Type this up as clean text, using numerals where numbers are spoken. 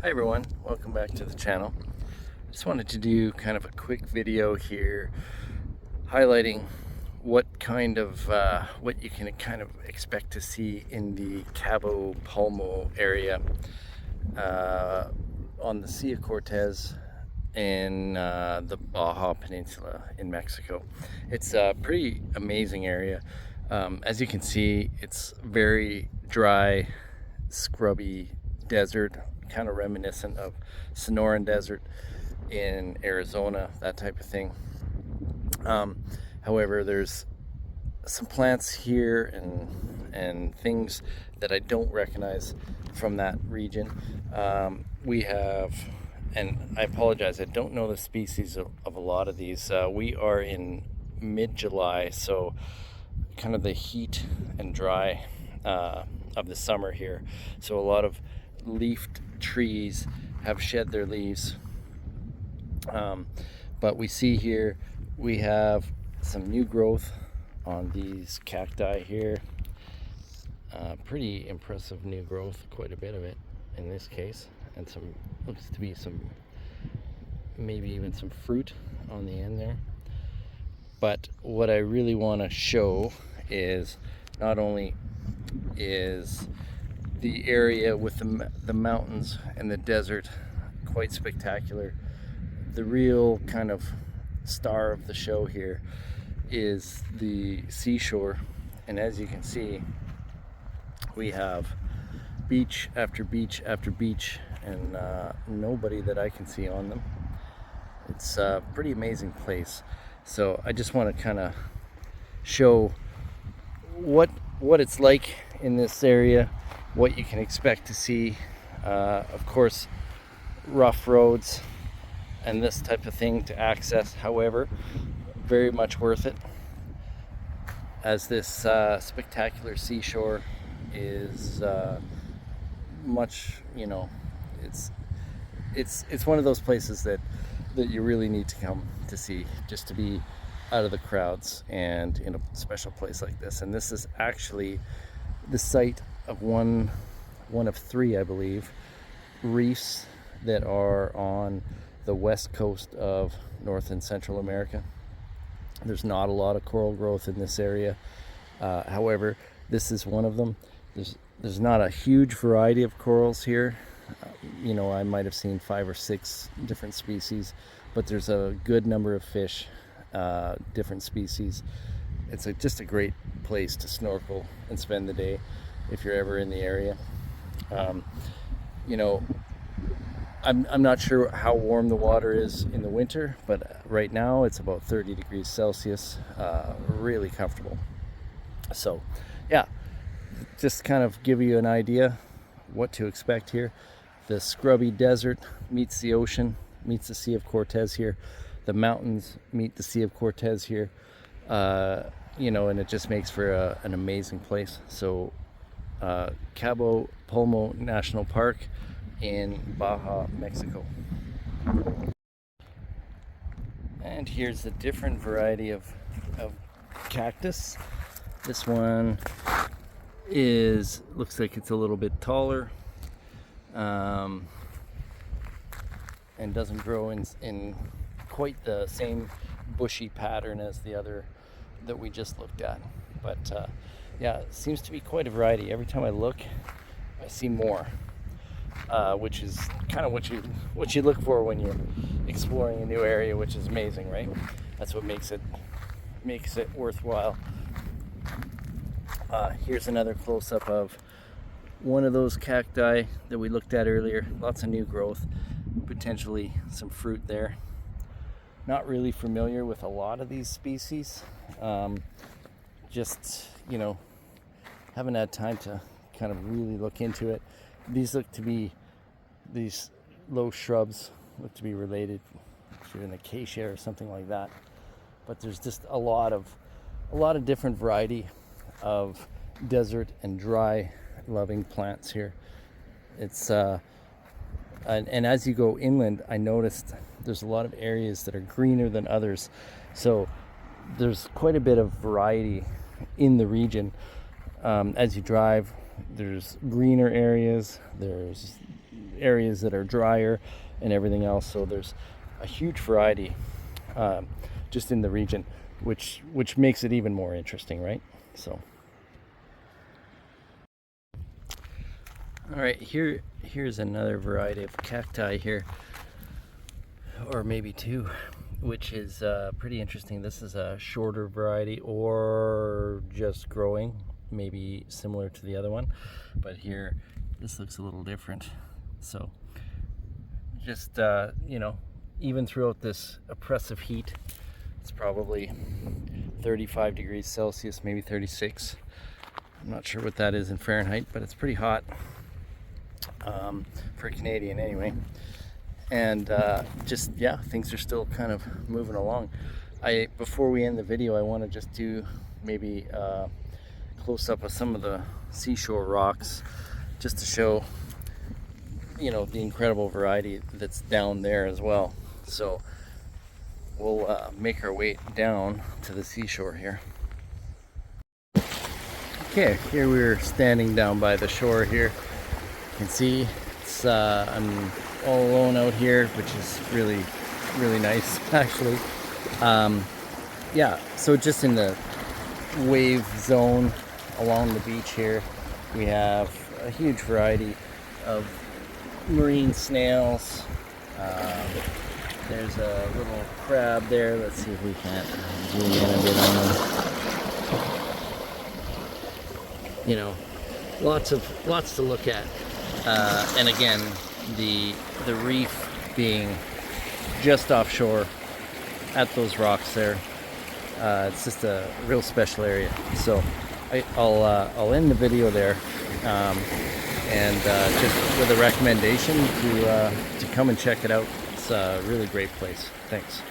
Hi everyone, welcome back to the channel. I just wanted to do kind of a quick video here highlighting what you can kind of expect to see in the Cabo Pulmo area on the Sea of Cortez in the Baja Peninsula in Mexico. It's a pretty amazing area. As you can see, it's very dry, scrubby desert, kind of reminiscent of Sonoran Desert in Arizona, that type of thing. However, there's some plants here and things that I don't recognize from that region. We have, and I apologize, I don't know the species of a lot of these. We are in mid-July, so kind of the heat and dry of the summer here. So a lot of leafed trees have shed their leaves. But we see here we have some new growth on these cacti here. Pretty impressive new growth, quite a bit of it in this case, and some looks to be some, maybe even some fruit on the end there. But what I really want to show is not only is the area with the mountains and the desert quite spectacular, the real kind of star of the show here is the seashore. And as you can see, we have beach after beach after beach, and nobody that I can see on them. It's a pretty amazing place. So I just want to kind of show what it's like in this area, what you can expect to see. Of course, rough roads and this type of thing to access. However, very much worth it, as this spectacular seashore is much, it's one of those places that you really need to come to see, just to be out of the crowds and in a special place like this. And this is actually the site of one of three, I believe, reefs that are on the west coast of North and Central America. There's not a lot of coral growth in this area. However, this is one of them. There's not a huge variety of corals here. I might have seen 5 or 6 different species, but there's a good number of fish, different species. It's just a great place to snorkel and spend the day if you're ever in the area. I'm not sure how warm the water is in the winter, but right now it's about 30 degrees Celsius, really comfortable. So yeah, just kind of give you an idea what to expect here. The scrubby desert meets the ocean, meets the Sea of Cortez here. The mountains meet the Sea of Cortez here. And it just makes for an amazing place. So Cabo Pulmo National Park in Baja, Mexico. And here's a different variety of cactus. This one looks like it's a little bit taller, and doesn't grow in quite the same bushy pattern as the other that we just looked at. But yeah, it seems to be quite a variety. Every time I look, I see more, which is kind of what you look for when you're exploring a new area, which is amazing, right? That's what makes it worthwhile. Here's another close-up of one of those cacti that we looked at earlier. Lots of new growth, potentially some fruit there. Not really familiar with a lot of these species. Just, haven't had time to kind of really look into it. These low shrubs look to be related to an acacia or something like that. But there's just a lot of different variety of desert and dry loving plants here. It's and as you go inland, I noticed there's a lot of areas that are greener than others. So there's quite a bit of variety in the region. As you drive, there's greener areas, there's areas that are drier and everything else. So there's a huge variety just in the region, which makes it even more interesting, right? So all right, here's another variety of cacti here, or maybe two, which is pretty interesting. This is a shorter variety, or just growing, maybe similar to the other one, but here this looks a little different. So just you know, even throughout this oppressive heat, it's probably 35 degrees Celsius, maybe 36. I'm not sure what that is in Fahrenheit, but it's pretty hot for Canadian anyway. And just, yeah, things are still kind of moving along. Before we end the video, I want to just do maybe close up of some of the seashore rocks, just to show, you know, the incredible variety that's down there as well. So we'll make our way down to the seashore here. Okay, here we're standing down by the shore here. You can see it's I'm all alone out here, which is really nice actually. Yeah, so just in the wave zone along the beach here, we have a huge variety of marine snails. There's a little crab there. Let's see if we can't zoom in a bit on them. You know, lots to look at. And again, the reef being just offshore at those rocks there, it's just a real special area. So I'll end the video there, and just with a recommendation to come and check it out. It's a really great place. Thanks.